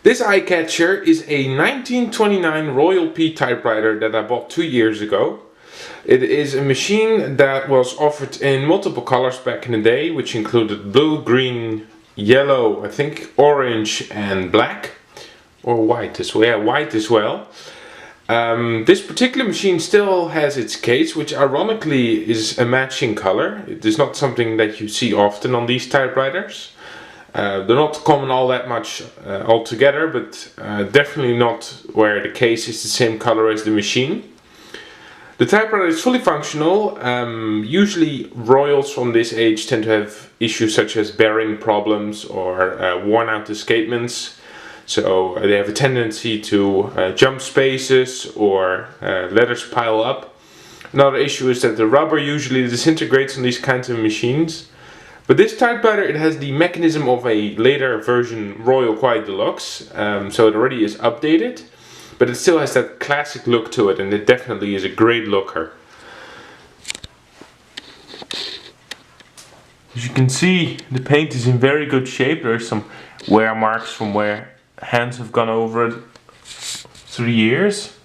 This eye catcher is a 1929 Royal P typewriter that I bought 2 years ago. It is a machine that was offered in multiple colors back in the day, which included blue, green, yellow, I think orange and black. Or white as well. Yeah, white as well. This particular machine still has its case, which ironically is a matching color. It is not something that you see often on these typewriters. They're not common all that much altogether, but definitely not where the case is the same color as the machine. The typewriter is fully functional. Usually Royals from this age tend to have issues such as bearing problems or worn out escapements. So they have a tendency to jump spaces or letters pile up. Another issue is that the rubber usually disintegrates on these kinds of machines. But this typewriter, it has the mechanism of a later version Royal Quiet Deluxe, so it already is updated, but it still has that classic look to it, and it definitely is a great looker. As you can see, the paint is in very good shape. There are some wear marks from where hands have gone over it through the years.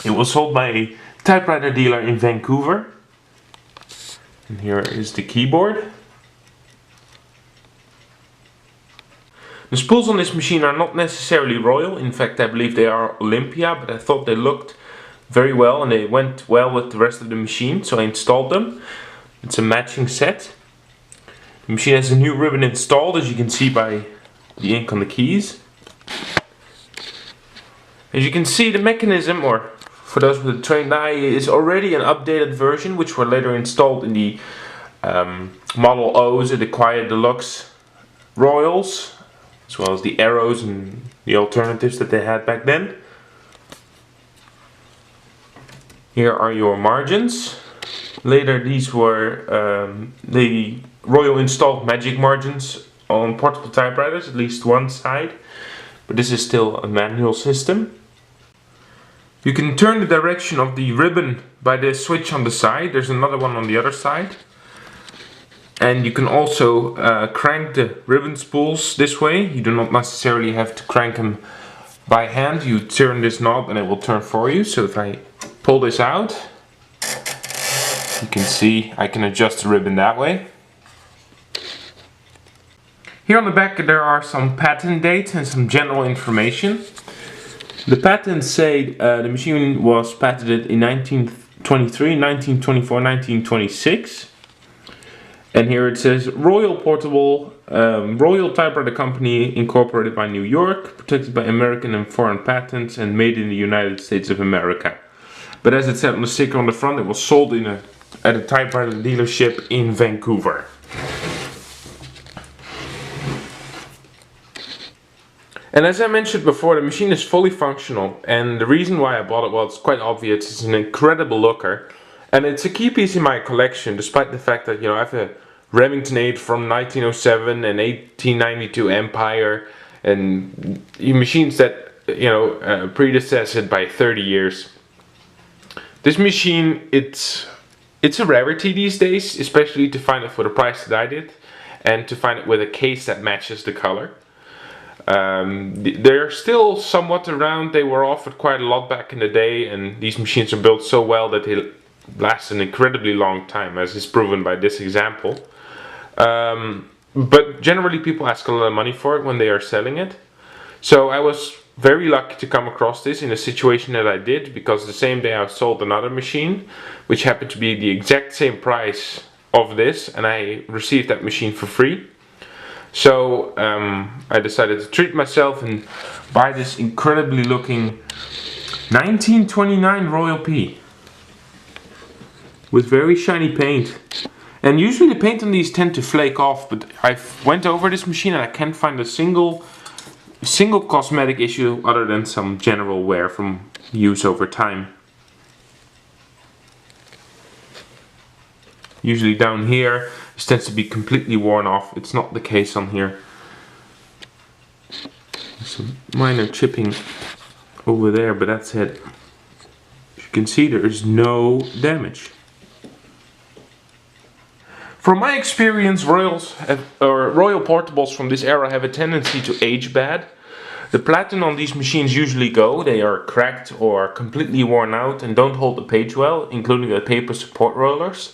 It was sold by a typewriter dealer in Vancouver. And here is the keyboard. The spools on this machine are not necessarily Royal. In fact, I believe they are Olympia, but I thought they looked very well and they went well with the rest of the machine, so I installed them. It's a matching set. The machine has a new ribbon installed, as you can see by the ink on the keys. As you can see, the mechanism, or for those with a trained eye, is already an updated version, which were later installed in the Model O's and the Quiet Deluxe Royals, as well as the arrows and the alternatives that they had back then. Here are your margins. Later these were the Royal installed magic margins on portable typewriters, at least one side, but this is still a manual system. You can turn the direction of the ribbon by the switch on the side. There's another one on the other side. And you can also crank the ribbon spools this way. You do not necessarily have to crank them by hand. You turn this knob and it will turn for you. So if I pull this out, you can see I can adjust the ribbon that way. Here on the back there are some patent dates and some general information. The patents say the machine was patented in 1923, 1924, 1926. And here it says Royal Portable, Royal Typewriter Company incorporated by New York, protected by American and foreign patents and made in the United States of America. But as it said on the sticker on the front, it was sold at a typewriter dealership in Vancouver. And as I mentioned before, the machine is fully functional, and the reason why I bought it, well, it's quite obvious. It's an incredible looker. And it's a key piece in my collection, despite the fact that, I have a Remington 8 from 1907 and 1892 Empire, and machines that, predecessed it by 30 years. This machine, it's a rarity these days, especially to find it for the price that I did, and to find it with a case that matches the color. They're still somewhat around. They were offered quite a lot back in the day, and these machines are built so well that they last an incredibly long time, as is proven by this example. But generally people ask a lot of money for it when they are selling it. So I was very lucky to come across this in a situation that I did, because the same day I sold another machine which happened to be the exact same price of this, and I received that machine for free. So I decided to treat myself and buy this incredibly looking 1929 Royal P with very shiny paint. And usually the paint on these tend to flake off, but I went over this machine and I can't find a single cosmetic issue other than some general wear from use over time. Usually down here this tends to be completely worn off. It's not the case on here. Some minor chipping over there, but that's it. As you can see, there is no damage. From my experience, Royal portables from this era have a tendency to age bad. The platen on these machines usually go. They are cracked or completely worn out and don't hold the page well, including the paper support rollers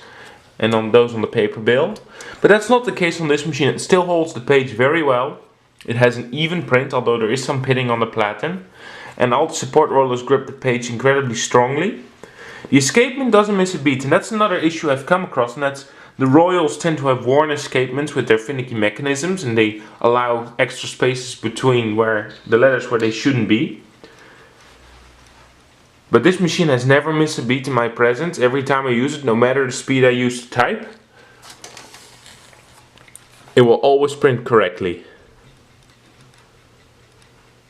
and on those on the paper bill. But that's not the case on this machine. It still holds the page very well. It has an even print, although there is some pitting on the platen. And all the support rollers grip the page incredibly strongly. The escapement doesn't miss a beat, and that's another issue I've come across, and that's the Royals tend to have worn escapements with their finicky mechanisms, and they allow extra spaces between where the letters where they shouldn't be. But this machine has never missed a beat in my presence every time I use it, no matter the speed I use to type. It will always print correctly,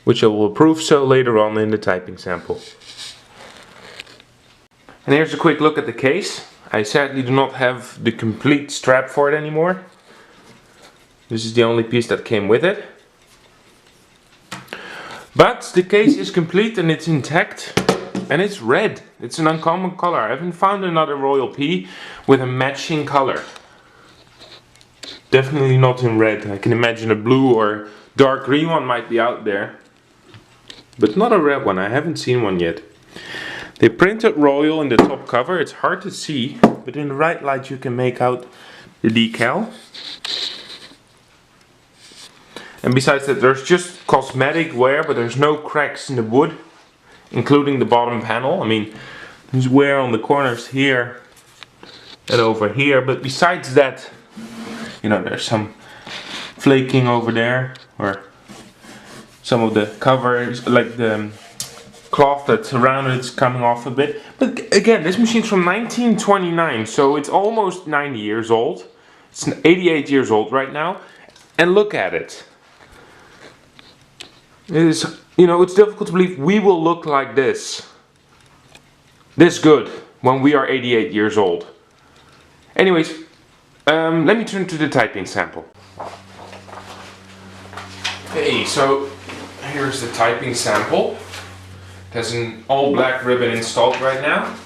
which I will prove so later on in the typing sample. And here's a quick look at the case. I sadly do not have the complete strap for it anymore. This is the only piece that came with it. But the case is complete and it's intact. And it's red. It's an uncommon color. I haven't found another Royal P with a matching color. Definitely not in red. I can imagine a blue or dark green one might be out there. But not a red one. I haven't seen one yet. They printed Royal in the top cover. It's hard to see, but in the right light you can make out the decal. And besides that, there's just cosmetic wear, but there's no cracks in the wood, including the bottom panel. I mean, there's wear on the corners here and over here, but besides that, you know, there's some flaking over there, or some of the covers, like the cloth that's around it's coming off a bit. But again, this machine's from 1929, so it's almost 90 years old. It's 88 years old right now, and look at it. It is, you know, it's difficult to believe we will look like this good when we are 88 years old. Anyways, let me turn to the typing sample. Okay, so here's the typing sample. It has an all black ribbon installed right now.